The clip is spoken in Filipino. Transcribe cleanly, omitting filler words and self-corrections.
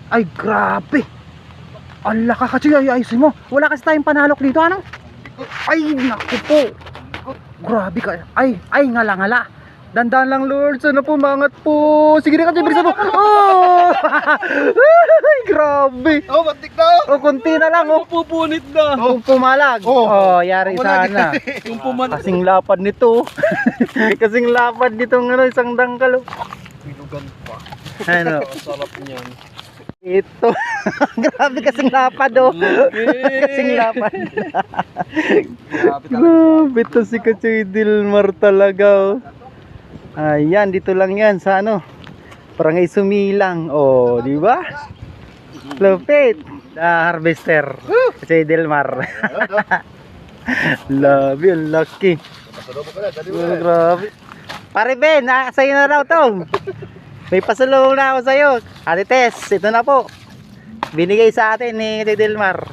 Ay, grabe. Ang laka kasi, ayusin mo. Wala kasi tayong panalok dito, ano? Ay, naku po. Grabe ka. Ay, ngala-ngala. Dandan lang, Lord. Sana po, mangat po. Sige na kasi, bilisan mo. Oh! Ay, grabe. Oh, batik na. Oh, kunti na lang, oh. Pupunit na. Oh, pumalag. Oh. Yari Pumalag. sana. Yung pumanit. Kasing lapad nito. Kasing lapad nitong isang dangkal. Pinugan pa. Ano? Sarap niyan. Ito. Grabe kasing lapad, oh. Kasing lapad. Grabe to si Kachoy Dilmar talaga, oh. Ayan, dito lang yan sa ano, Barangay Sumilang. Oh, di ba? Lupit. Harvester. Kachoy Dilmar. Labi, ang laki. Oh, grabe. Pare Ben, sa'yo na raw to. May pasalubong na ako sa'yo. Ate Tess, ito na po. Binigay sa atin ni Kachoy Dilmar.